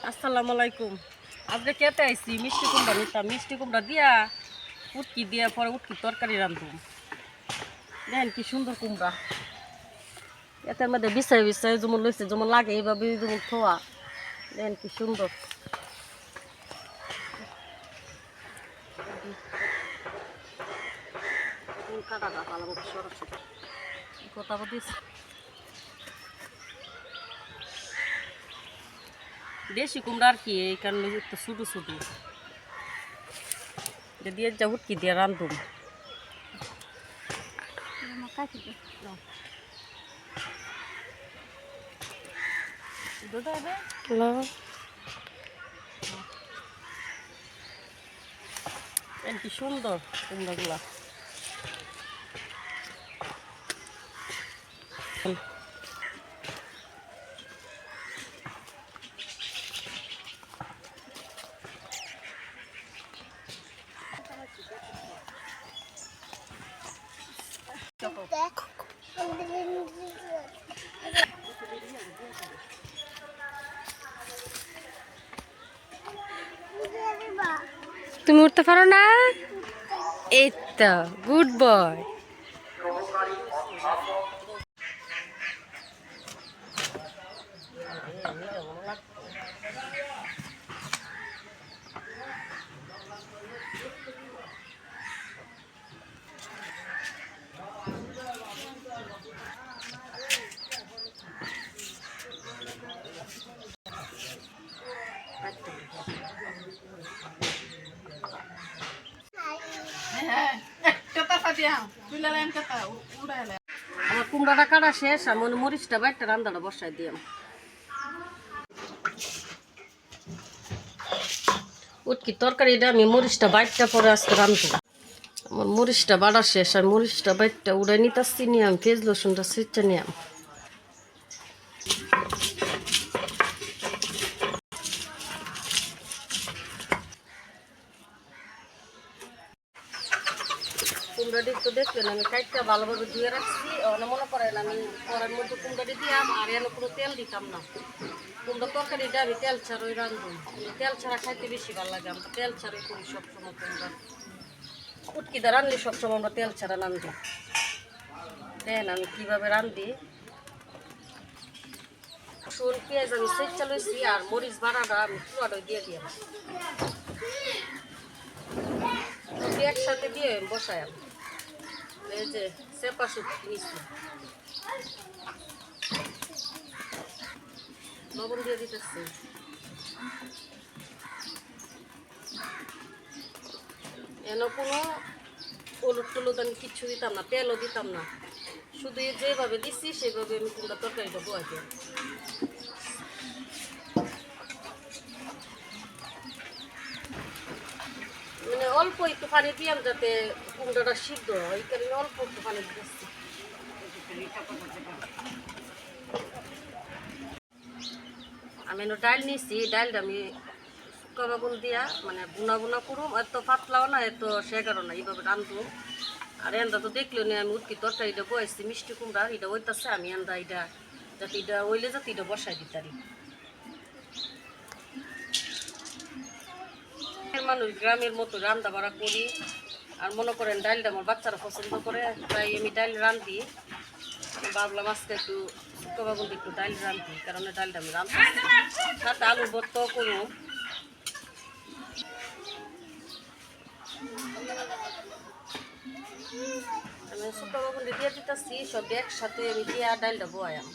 আসসালামু আলাইকুম। আজকে খেতে আইছি মিষ্টি কুমড়া নিতাম। মিষ্টি কুমড়া দিয়া উটকি দিয়া পরে উটকি তরকারি রান্ধুম। দেখেন কি সুন্দর কুমড়া, এটার মধ্যে বিছাই বিছাই যেমন লইছে যেমন লাগে এইভাবে যেমন থোয়া। দেখেন কি সুন্দর। কাটাটা ভালো মতো সরাসরি কথা বলিস। দেশি কুমড়া আর কি, এই কারণে একটু ছোটো ছোটো দিয়ে যা উটকি দিয়ে রান্ধুম। কি সুন্দর কুমড়াগুলা। তুমি উঠতে পারো না? এই তো গুড বয়। আমার কুমড়াটা কাটা শেষ, আমি মরিচটা বাইরটা রান্নাটা বসাই দিলাম। উটকি তরকারিটা আমি মরিচটা বাইরটা পরে আজকে রান্ধব। আমার মরিচটা বাড়া শেষ, আর মরিচটা বাইরটা উড়াই নিতেছি নিয়ে আমি পেঁয়াজ রসুনটা ছিটে নিলাম। কুমড়াটি তো দেখলেন আমি কাইটটা ভালোভাবে ধুয়ে রাখছি। মনে করেন আমি কড়াইয়ের মধ্যে কুমড়াটি দিলাম, আর এনে কোনো তেল দিতাম না। কুমড়া তরকারিটা আমি তেল ছাড়াই রান্ধব। তেল ছাড়া খাইতে বেশি ভালো লাগে। আমরা তেল ছাড়াই করি সবসময়। কুমড়া উটকিটা রান্ধলে সবসময় আমরা তেল ছাড়া রান্ধি। দেন আমি কীভাবে রান্ধি। রসুন পেঁয়াজ আমি সেটা লইছি, আর মরিচ বাড়াটা আমি পুরাটা দিয়ে দিলাম। একসাথে দিয়ে বসাই এই যে চেপা সুপ নিচ্ছি, লবণ দিয়ে দিতেছি। এন কোনো হলুদ টলুদ আমি কিচ্ছু দিতাম না, তেলও দিতাম না। শুধু যেভাবে দিচ্ছি সেভাবে আমি কুমড়া তরকারিটা বয়া দিই। মানে অল্প একটু পানি দিলাম যাতে কুমড়াটা সিদ্ধ হয়, এই কারণে অল্প একটু পানি দিচ্ছি। আমি ডাল নিয়েছি, ডালটা আমি শুকা বাগুন দিয়া মানে বুনা বুনা করুম। এত পাতলাও না এত সেগারও না, এইভাবে রান্ধবো। আর এন্দা তো দেখলো নি আমি উটকি তরকারিটা বয়েছি মিষ্টি কুমড়া, এটা ওইতাছে আমি এন্দা এটা যাতে এটা ওইলে যাতে এটা বসাই দিতারি। মানুষ গ্রামের মতো রান্না বাড়া করি। আর মনে করেন ডালটা আমার বাচ্চারা পছন্দ করে, তাই আমি ডাল রান্ধি। ভাবলাম আজকে একটু শুকা বাগুন একটু ডাল রান্ধি, কারণ ডালটা আমি রান্ধি সাথে আলুর ভর্তাও করবো। আমি শুকা বাগুন দিয়ে দিতেছি সব একসাথে, আমি দিয়ে ডালটা বয়াম।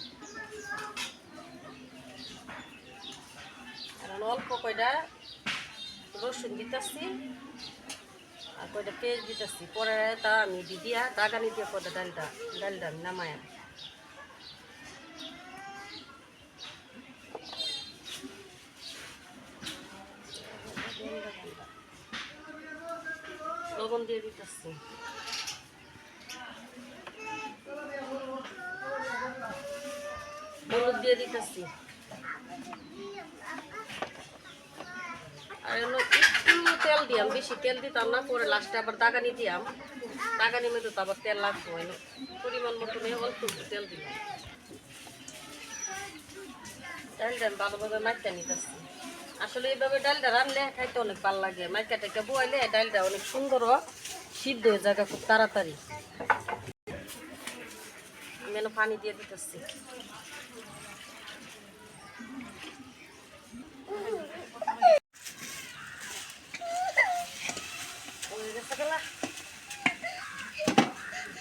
কারণ অল্প কয়টা রসুন দিতেছি আর কয়টা পেঁয়াজ দিতেছি, পরে তা আমি দিয়া দাগানি দিয়ে কয়টা ডালটা আমি নামায়াম। লবণ দিয়ে দিতেছি, হলুদ দিয়ে দিতেছি, আর একটু তেল দিয়াম। বেশি তেল দিতাম না, পরে লাস্টে আবার দাগানি দিয়াম। দাগানি মধ্যে তো আবার তেল লাগবো, পরিমাণ মতো নিয়ে অল্প একটু তেল দিলাম। ডালটা আমি ভালোভাবে মাইটা নিতেছি। আসলে এইভাবে ডালটা রানলে খাইতে অনেক ভালো লাগে, মাইকা টাইকা বয়াইলে ডালটা অনেক সুন্দর সিদ্ধ হয়ে যায় খুব তাড়াতাড়ি। আমি এনে পানি দিয়ে দিতেছি।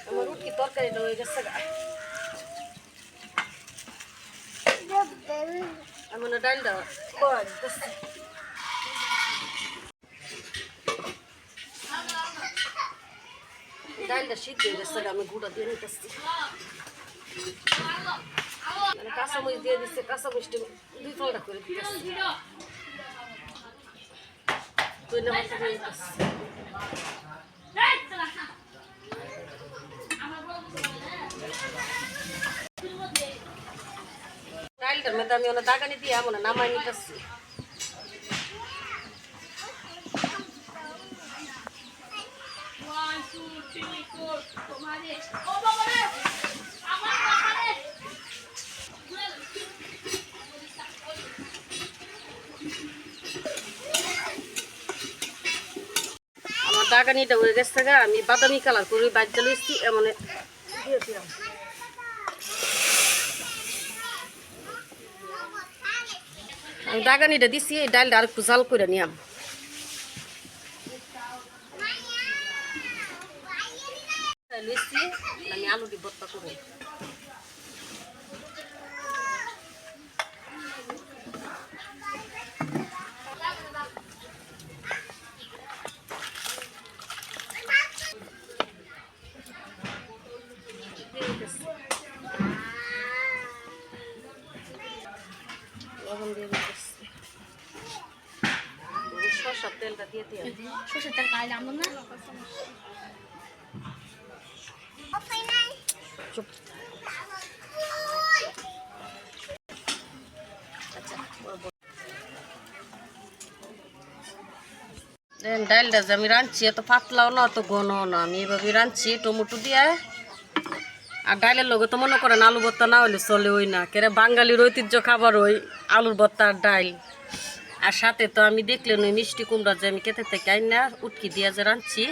আমার উটকি তরকারিটা হয়ে গেছে। আমি ডালটা করা দিতেছি। ডালটা সিদ্ধ হয়ে গেছে, আমি গুঁড়া দিয়ে নিতেছি। কাঁচামরিচ দিয়ে দিচ্ছে, কাঁচামরিচটা 2 ফালটা করে দিতেছি। ডালটার মধ্যে আমি অনেক দাগানি দিয়ে এমন নামাই নিতেছি। আমার দাগানিটা হয়ে গেছে, আমি বাদামি কালার করে বাজ্যা লইছি, এমন দিয়ে দিলাম। আমি দাগানিটা দিছি, এই ডালটা আর একটু জাল করে নিয়াম। লইছি, আমি আলু দিয়ে ভর্তা করব। সরষের তেলটা দিয়ে দিয়ে সরষের তেল কাইলে আনলাম না। চুপ। ডালটা যে আমি রাঁধছি এত পাতলাও না অত ঘনও না, আমি এভাবে রাঁধছি টমেটো দিয়ে। আর ডালের লগে তো মনে করেন আলু ভর্তা না হলে চলে ওই না, কেন বাঙালির ঐতিহ্য খাবার ওই আলুর ভর্তা আর ডাল। আর সাথে তো আমি দেখলেন ওই মিষ্টি কুমড়া যে আমি কেটে থেকে আইন না উটকি দিয়ে যে রাঁধছি,